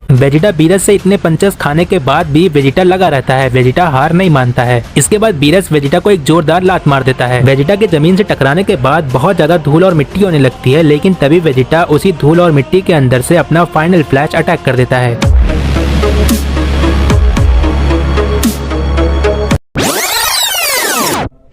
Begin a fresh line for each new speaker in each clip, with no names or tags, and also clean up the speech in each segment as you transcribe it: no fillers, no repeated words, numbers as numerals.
Vegeta Beerus से इतने punches खाने के बाद भी वेजिटा लगा रहता है। वेजिटा हार नहीं मानता है। इसके बाद बीरस वेजिटा को एक जोरदार लात मार देता है। वेजिटा के जमीन से टकराने के बाद बहुत ज्यादा धूल और मिट्टी होने लगती है, लेकिन तभी वेजिटा उसी धूल और मिट्टी के अंदर से अपना फाइनल फ्लैश अटैक कर देता है।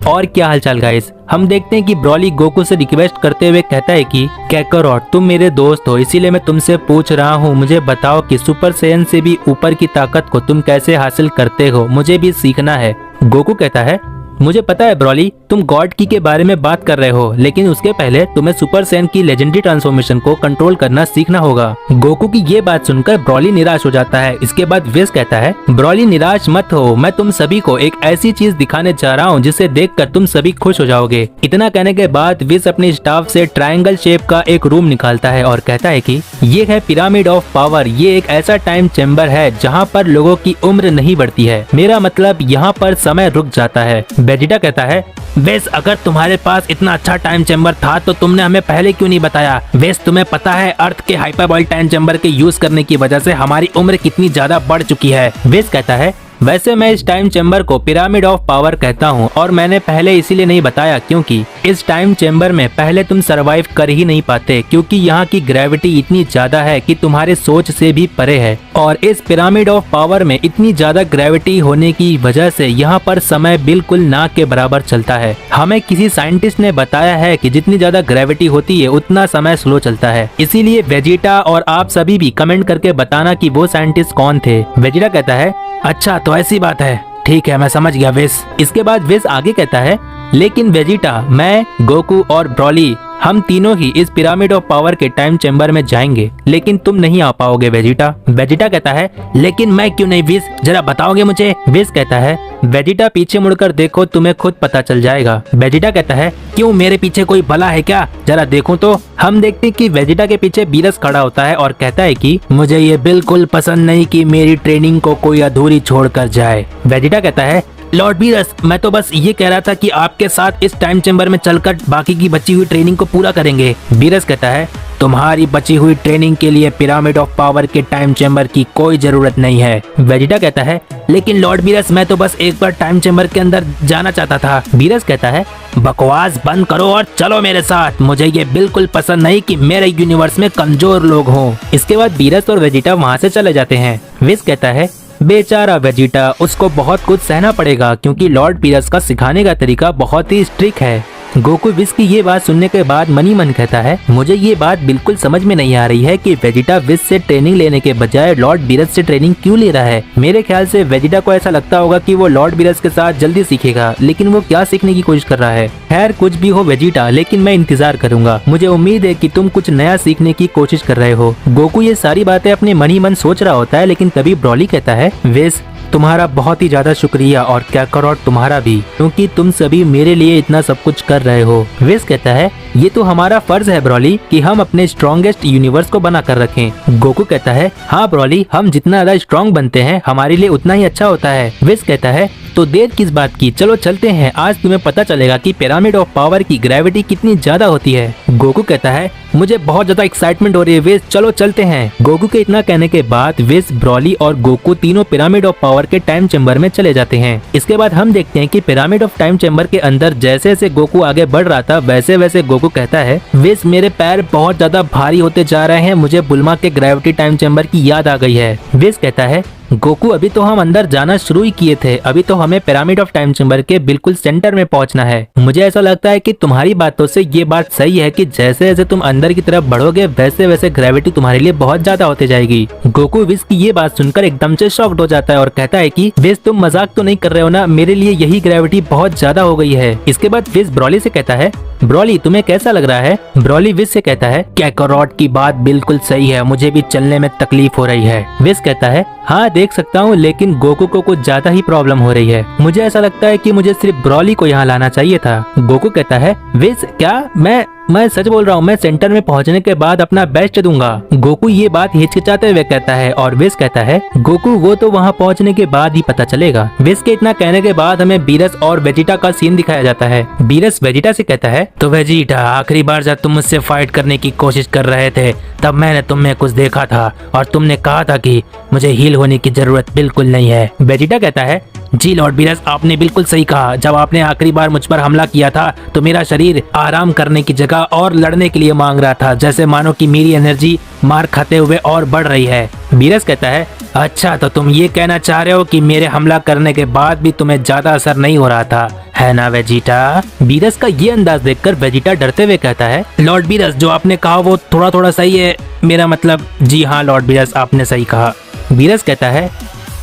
और क्या हालचाल गाइस, हम देखते हैं कि ब्रॉली गोकू से रिक्वेस्ट करते हुए कहता है कि कैकरॉट तुम मेरे दोस्त हो, इसीलिए मैं तुमसे पूछ रहा हूँ, मुझे बताओ कि सुपर सैयन से भी ऊपर की ताकत को तुम कैसे हासिल करते हो, मुझे भी सीखना है। गोकू कहता है मुझे पता है ब्रॉली, तुम गॉड की के बारे में बात कर रहे हो, लेकिन उसके पहले तुम्हें सुपर सैयन की लेजेंडरी ट्रांसफॉर्मेशन को कंट्रोल करना सीखना होगा। गोकू की ये बात सुनकर ब्रॉली निराश हो जाता है। इसके बाद विस कहता है ब्रॉली निराश मत हो, मैं तुम सभी को एक ऐसी चीज दिखाने जा रहा हूँ जिसे देखकर तुम सभी खुश हो जाओगे। इतना कहने के बाद विस अपनी स्टाफ से ट्रायंगल शेप का एक रूम निकालता है और कहता है कि ये है पिरामिड ऑफ पावर। ये एक ऐसा टाइम चेम्बर है जहाँ पर लोगों की उम्र नहीं बढ़ती है, मेरा मतलब यहाँ पर समय रुक जाता है। वेजिटा कहता है वेस, अगर तुम्हारे पास इतना अच्छा टाइम चेम्बर था तो तुमने हमें पहले क्यों नहीं बताया। वेस, तुम्हें पता है अर्थ के हाइपरबॉलिक टाइम चेम्बर के यूज करने की वजह से हमारी उम्र कितनी ज्यादा बढ़ चुकी है। वेस कहता है वैसे मैं इस टाइम चेम्बर को पिरामिड ऑफ पावर कहता हूँ और मैंने पहले इसीलिए नहीं बताया क्योंकि इस टाइम चेम्बर में पहले तुम सरवाइव कर ही नहीं पाते, क्योंकि यहाँ की ग्रेविटी इतनी ज्यादा है कि तुम्हारे सोच से भी परे है। और इस पिरामिड ऑफ पावर में इतनी ज्यादा ग्रेविटी होने की वजह से यहाँ पर समय बिल्कुल ना के बराबर चलता है। हमें किसी साइंटिस्ट ने बताया है कि जितनी ज्यादा ग्रेविटी होती है उतना समय स्लो चलता है। इसीलिए वेजिटा और आप सभी भी कमेंट करके बताना कि वो साइंटिस्ट कौन थे। वेजिटा कहता है अच्छा तो ऐसी बात है, ठीक है मैं समझ गया विस। इसके बाद विस आगे कहता है लेकिन वेजिटा, मैं, गोकू और ब्रॉली हम तीनों ही इस पिरामिड ऑफ पावर के टाइम चेम्बर में जाएंगे, लेकिन तुम नहीं आ पाओगे वेजिटा। वेजिटा कहता है लेकिन मैं क्यों नहीं विस, जरा बताओगे मुझे। विस कहता है वेजिटा पीछे मुड़कर देखो, तुम्हें खुद पता चल जाएगा। वेजिटा कहता है क्यों, मेरे पीछे कोई भला है क्या, जरा देखूं तो। हम देखते हैं कि वेजिटा के पीछे बीरस खड़ा होता है और कहता है कि मुझे ये बिल्कुल पसंद नहीं कि मेरी ट्रेनिंग को कोई अधूरी छोड़कर जाए। वेजिटा कहता है लॉर्ड बीरस, मैं तो बस ये कह रहा था कि आपके साथ इस टाइम चेम्बर में चलकर बाकी की बची हुई ट्रेनिंग को पूरा करेंगे। बीरस कहता है तुम्हारी बची हुई ट्रेनिंग के लिए पिरामिड ऑफ पावर के टाइम चेम्बर की कोई जरूरत नहीं है। वेजिटा कहता है लेकिन लॉर्ड बीरस, मैं तो बस एक बार टाइम चेम्बर के अंदर जाना चाहता था। बीरस कहता है बकवास बंद करो और चलो मेरे साथ, मुझे ये बिल्कुल पसंद नहीं कि मेरे यूनिवर्स में कमजोर लोग हों। इसके बाद बीरस और वेजिटा वहाँ से चले जाते हैं। विस कहता है बेचारा वेजिटा, उसको बहुत कुछ सहना पड़ेगा क्योंकि लॉर्ड बीरस का सिखाने का तरीका बहुत ही स्ट्रिक्ट है। गोकू विस की ये बात सुनने के बाद मनी मन कहता है मुझे ये बात बिल्कुल समझ में नहीं आ रही है कि वेजिटा विस से ट्रेनिंग लेने के बजाय लॉर्ड बीरस से ट्रेनिंग क्यों ले रहा है। मेरे ख्याल से वेजिटा को ऐसा लगता होगा कि वो लॉर्ड बीरस के साथ जल्दी सीखेगा, लेकिन वो क्या सीखने की कोशिश कर रहा है। खैर कुछ भी हो वेजिटा, लेकिन मैं इंतजार करूंगा, मुझे उम्मीद है कि तुम कुछ नया सीखने की कोशिश कर रहे हो। गोकू ये सारी बातें अपने मन ही मन सोच रहा होता है, लेकिन तभी ब्रॉली कहता है विस, तुम्हारा बहुत ही ज्यादा शुक्रिया और कैकरॉट तुम्हारा भी, क्योंकि तुम सभी मेरे लिए इतना सब कुछ कर रहे हो। विस कहता है ये तो हमारा फर्ज है ब्रॉली कि हम अपने स्ट्रॉन्गेस्ट यूनिवर्स को बना कर रखें। गोकू कहता है हाँ ब्रॉली, हम जितना ज्यादा स्ट्रॉन्ग बनते हैं हमारे लिए उतना ही अच्छा होता है। विस कहता है तो देर किस बात की, चलो चलते हैं, आज तुम्हें पता चलेगा कि पिरामिड ऑफ पावर की ग्रेविटी कितनी ज्यादा होती है। गोकू कहता है मुझे बहुत ज्यादा एक्साइटमेंट हो रही है विस, चलो चलते हैं। गोकू के इतना कहने के बाद विस, ब्रॉली और गोकू तीनों पिरामिड ऑफ पावर के टाइम चेम्बर में चले जाते हैं। इसके बाद हम देखते हैं कि पिरामिड ऑफ टाइम चेम्बर के अंदर जैसे जैसे गोकू आगे बढ़ रहा था वैसे वैसे गोकू कहता है विस, मेरे पैर बहुत ज्यादा भारी होते जा रहे हैं, मुझे बुल्मा के ग्रेविटी टाइम चेम्बर की याद आ गई है। विस कहता है गोकू अभी तो हम अंदर जाना शुरू ही किए थे, अभी तो हमें पिरामिड ऑफ टाइम चेम्बर के बिल्कुल सेंटर में पहुंचना है। मुझे ऐसा लगता है कि तुम्हारी बातों से ये बात सही है कि जैसे जैसे तुम अंदर की तरफ बढ़ोगे वैसे वैसे ग्रेविटी तुम्हारे लिए बहुत ज्यादा होती जाएगी। गोकू विस की ये बात सुनकर एकदम से शॉक्ड हो जाता है और कहता है कि विस तुम मजाक तो नहीं कर रहे हो ना, मेरे लिए यही ग्रेविटी बहुत ज्यादा हो गई है। इसके बाद विस ब्रॉली से कहता है ब्रॉली तुम्हें कैसा लग रहा है। ब्रॉली विस से कहता है कैकरॉट की बात बिल्कुल सही है, मुझे भी चलने में तकलीफ हो रही है। विस कहता है हाँ देख सकता हूँ, लेकिन गोकू को कुछ ज्यादा ही प्रॉब्लम हो रही है, मुझे ऐसा लगता है कि मुझे सिर्फ ब्रॉली को यहाँ लाना चाहिए था। गोकू कहता है विस क्या, मैं मैं सच बोल रहा हूँ, मैं सेंटर में पहुँचने के बाद अपना बेस्ट दूंगा। गोकू ये बात हिचकिचाते हुए कहता है और विस कहता है, गोकू वो तो वहाँ पहुँचने के बाद ही पता चलेगा। विस के इतना कहने के बाद हमें बीरस और वेजिटा का सीन दिखाया जाता है। बीरस वेजिटा से कहता है, तो वेजिटा आखिरी बार जब तुम मुझसे फाइट करने की कोशिश कर रहे थे तब मैंने तुम्हें कुछ देखा था और तुमने कहा था कि मुझे हील होने की जरूरत बिल्कुल नहीं है। वेजिटा कहता है, जी लॉर्ड बीरस, आपने बिल्कुल सही कहा। जब आपने आखिरी बार मुझ पर हमला किया था तो मेरा शरीर आराम करने की जगह और लड़ने के लिए मांग रहा था, जैसे मानो कि मेरी एनर्जी मार खाते हुए और बढ़ रही है। बीरस कहता है, अच्छा तो तुम ये कहना चाह रहे हो कि मेरे हमला करने के बाद भी तुम्हें ज्यादा असर नहीं हो रहा था, है ना वेजिटा? बीरस का ये अंदाज देखकर वेजिटा डरते हुए कहता है, लॉर्ड बीरस जो आपने कहा वो थोड़ा थोड़ा सही है, मेरा मतलब जी हाँ लॉर्ड बीरस, आपने सही कहा। बीरस कहता है,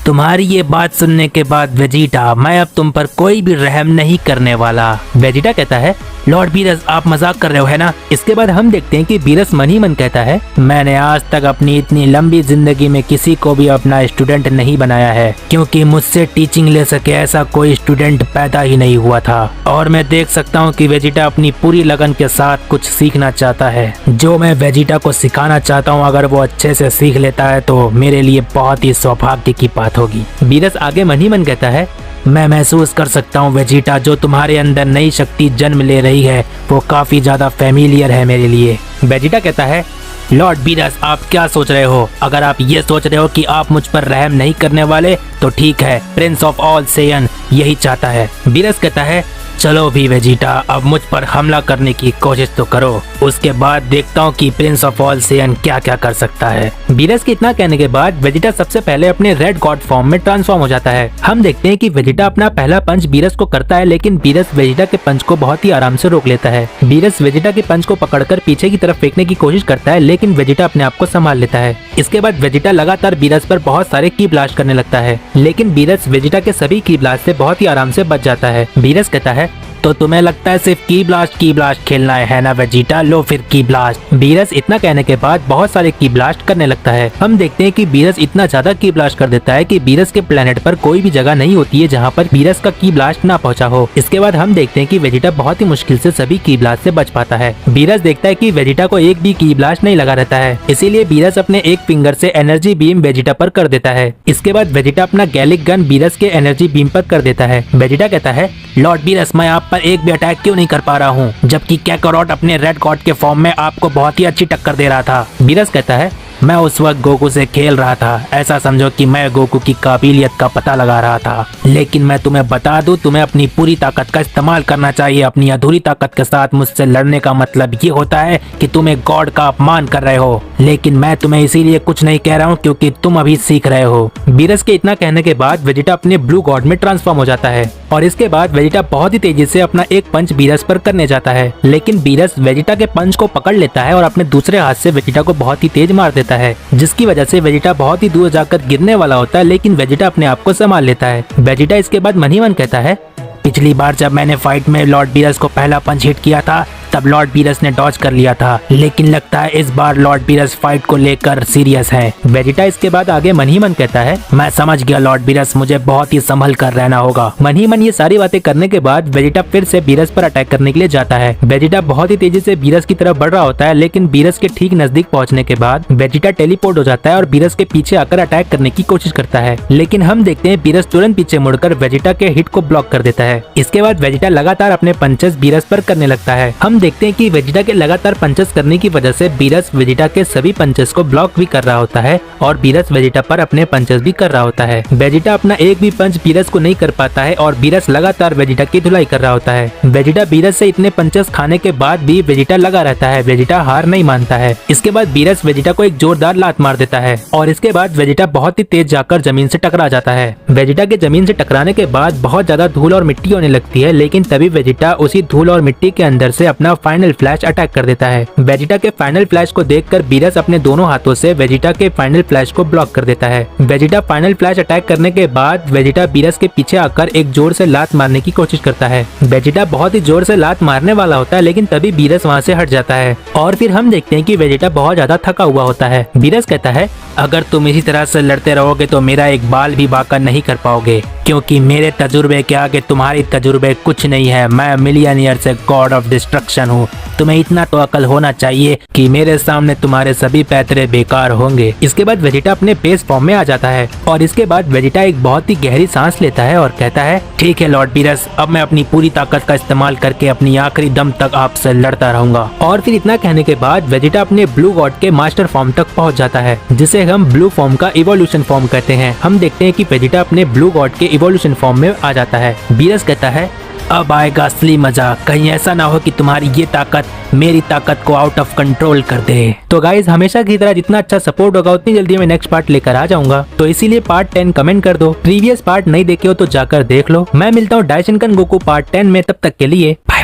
तुम्हारी ये बात सुनने के बाद वेजिटा मैं अब तुम पर कोई भी रहम नहीं करने वाला। वेजिटा कहता है, लॉर्ड बीरस आप मजाक कर रहे हो है ना? इसके बाद हम देखते हैं कि बीरस मन ही मन कहता है, मैंने आज तक अपनी इतनी लंबी जिंदगी में किसी को भी अपना स्टूडेंट नहीं बनाया है, क्योंकि मुझसे टीचिंग ले सके ऐसा कोई स्टूडेंट पैदा ही नहीं हुआ था। और मैं देख सकता हूँ कि वेजिटा अपनी पूरी लगन के साथ कुछ सीखना चाहता है। जो मैं वेजिटा को सिखाना चाहता हूँ अगर वो अच्छे से सीख लेता है तो मेरे लिए बहुत ही सौभाग्य की बात होगी। बीरस आगे मन ही मन कहता है, मैं महसूस कर सकता हूँ वेजिटा, जो तुम्हारे अंदर नई शक्ति जन्म ले रही है वो काफी ज्यादा फेमिलियर है मेरे लिए। वेजिटा कहता है, लॉर्ड बीरस आप क्या सोच रहे हो? अगर आप ये सोच रहे हो कि आप मुझ पर रहम नहीं करने वाले तो ठीक है, प्रिंस ऑफ ऑल सेयन यही चाहता है। बीरस कहता है, चलो भी वेजिटा अब मुझ पर हमला करने की कोशिश तो करो, उसके बाद देखता हूँ कि प्रिंस ऑफ ऑल सेयन क्या क्या कर सकता है। बीरस के इतना कहने के बाद वेजिटा सबसे पहले अपने रेड गॉड फॉर्म में ट्रांसफॉर्म हो जाता है। हम देखते हैं कि वेजिटा अपना पहला पंच बीरस को करता है, लेकिन बीरस वेजिटा के पंच को बहुत ही आराम से रोक लेता है। बीरस वेजिटा के पंच को पकड़कर पीछे की तरफ फेंकने की कोशिश करता है, लेकिन वेजिटा अपने आप को संभाल लेता है। इसके बाद वेजिटा लगातार बीरस पर बहुत सारे की ब्लास्ट करने लगता है, लेकिन बीरस वेजिटा के सभी की ब्लास्ट से बहुत ही आराम से बच जाता है। बीरस कहता है, तो तुम्हें लगता है सिर्फ की ब्लास्ट खेलना है ना वेजिटा, लो फिर की ब्लास्ट। बीरस इतना कहने के बाद बहुत सारे की ब्लास्ट करने लगता है। हम देखते हैं कि बीरस इतना ज्यादा की ब्लास्ट कर देता है कि बीरस के प्लेनेट पर कोई भी जगह नहीं होती है जहाँ पर बीरस का की ब्लास्ट ना पहुँचा हो। इसके बाद हम देखते हैं कि वेजिटा बहुत ही मुश्किल से सभी की ब्लास्ट से बच पाता है। बीरस देखता है कि वेजिटा को एक भी की ब्लास्ट नहीं लगा रहता है, इसीलिए बीरस अपने एक फिंगर से एनर्जी बीम वेजिटा पर कर देता है। इसके बाद वेजिटा अपना गैलिक गन बीरस के एनर्जी बीम पर कर देता है। वेजिटा कहता है, लॉर्ड बीरस मैं आप पर एक भी अटैक क्यों नहीं कर पा रहा हूँ, जबकि कैकारोट अपने रेड गॉड के फॉर्म में आपको बहुत ही अच्छी टक्कर दे रहा था। बीरस कहता है, मैं उस वक्त गोकू से खेल रहा था, ऐसा समझो कि मैं गोकू की काबिलियत का पता लगा रहा था, लेकिन मैं तुम्हें बता दूं तुम्हें अपनी पूरी ताकत का इस्तेमाल करना चाहिए। अपनी अधूरी ताकत के साथ मुझसे लड़ने का मतलब ये होता है कि तुम एक गॉड का अपमान कर रहे हो, लेकिन मैं तुम्हें इसीलिए कुछ नहीं कह रहा हूँ क्योंकि तुम अभी सीख रहे हो। बीरस के इतना कहने के बाद वेजिटा अपने ब्लू गॉड में ट्रांसफॉर्म हो जाता है और इसके बाद वेजिटा बहुत ही तेजी से अपना एक पंच बीरस पर करने जाता है, लेकिन बीरस वेजिटा के पंच को पकड़ लेता है और अपने दूसरे हाथ से वेजिटा को बहुत ही तेज मार देता है, जिसकी वजह से वेजिटा बहुत ही दूर जाकर गिरने वाला होता है, लेकिन वेजिटा अपने आप को संभाल लेता है। वेजिटा इसके बाद मन ही मन कहता है, पिछली बार जब मैंने फाइट में लॉर्ड बीरस को पहला पंच हिट किया था तब लॉर्ड बीरस ने डॉज कर लिया था, लेकिन लगता है इस बार लॉर्ड बीरस फाइट को लेकर सीरियस है। वेजिटा इसके बाद आगे मन ही मन कहता है, मैं समझ गया लॉर्ड बीरस, मुझे बहुत ही संभल कर रहना होगा। मन ही मन ये सारी बातें करने के बाद वेजिटा फिर से बीरस पर अटैक करने के लिए जाता है। वेजिटा बहुत ही तेजी से बीरस की तरफ बढ़ रहा होता है, लेकिन बीरस के ठीक नजदीक पहुंचने के बाद वेजिटा टेलीपोर्ट हो जाता है और बीरस के पीछे आकर अटैक करने की कोशिश करता है, लेकिन हम देखते हैं बीरस तुरंत पीछे मुड़कर वेजिटा के हिट को ब्लॉक कर देता है। इसके बाद वेजिटा लगातार अपने पंचेस बीरस पर करने लगता है। हम देखते हैं कि वेजिटा के लगातार पंचेस करने की वजह से बीरस वेजिटा के सभी पंचेस को ब्लॉक भी कर रहा होता है और बीरस वेजिटा पर अपने पंचेस भी कर रहा होता है। वेजिटा अपना एक भी पंच बीरस को नहीं कर पाता है और बीरस लगातार वेजिटा की धुलाई कर रहा होता है। वेजिटा बीरस से इतने पंचेस खाने के बाद भी वेजिटा लगा रहता है, वेजिटा हार नहीं मानता है। इसके बाद बीरस वेजिटा को एक जोरदार लात मार देता है और इसके बाद वेजिटा बहुत ही तेज जाकर जमीन से टकरा जाता है। वेजिटा के जमीन से टकराने के बाद बहुत ज्यादा धूल और मिट्टी होने लगती है, लेकिन तभी वेजिटा उसी धूल और मिट्टी के अंदर से अपना फाइनल फ्लैश अटैक कर देता है। वेजिटा के फाइनल फ्लैश को देखकर बीरस अपने दोनों हाथों से वेजिटा के फाइनल फ्लैश को ब्लॉक कर देता है। वेजिटा फाइनल फ्लैश अटैक करने के बाद वेजिटा बीरस के पीछे आकर एक जोर से लात मारने की कोशिश करता है। वेजिटा बहुत ही जोर से लात मारने वाला होता है, लेकिन तभी बीरस वहाँ से हट जाता है और फिर हम देखते हैं कि वेजिटा बहुत ज्यादा थका हुआ होता है। बीरस कहता है, अगर तुम इसी तरह से लड़ते रहोगे तो मेरा एक बाल भी बाका नहीं कर पाओगे, क्योंकि मेरे तजुर्बे के आगे तुम्हारी तजुर्बे कुछ नहीं है। मैं मिलियनियर से गॉड ऑफ डिस्ट्रक्शन जनरेशन हूँ। तुम्हें इतना तो अकल होना चाहिए कि मेरे सामने तुम्हारे सभी पैतरे बेकार होंगे। इसके बाद वेजिटा अपने बेस फॉर्म में आ जाता है और इसके बाद वेजिटा एक बहुत ही गहरी सांस लेता है और कहता है, ठीक है लॉर्ड बीरस, अब मैं अपनी पूरी ताकत का इस्तेमाल करके अपनी आखिरी दम तक आपसे लड़ता रहूंगा। और फिर इतना कहने के बाद वेजिटा अपने ब्लू गॉड के मास्टर फॉर्म तक पहुंच जाता है, जिसे हम ब्लू फॉर्म का इवोल्यूशन फॉर्म कहते हैं। हम देखते हैं कि वेजिटा अपने ब्लू गॉड के इवोल्यूशन फॉर्म में आ जाता है। बीरस कहता है, अब आएगा असली मजा, कहीं ऐसा ना हो कि तुम्हारी ये ताकत मेरी ताकत को आउट ऑफ कंट्रोल कर दे। तो गाइज हमेशा की तरह जितना अच्छा सपोर्ट होगा उतनी जल्दी मैं नेक्स्ट पार्ट लेकर आ जाऊंगा, तो इसीलिए पार्ट 10 कमेंट कर दो। प्रीवियस पार्ट नहीं देखे हो तो जाकर देख लो। मैं मिलता हूँ डाइशिनकन गोकू पार्ट 10 में, तब तक के लिए बाय।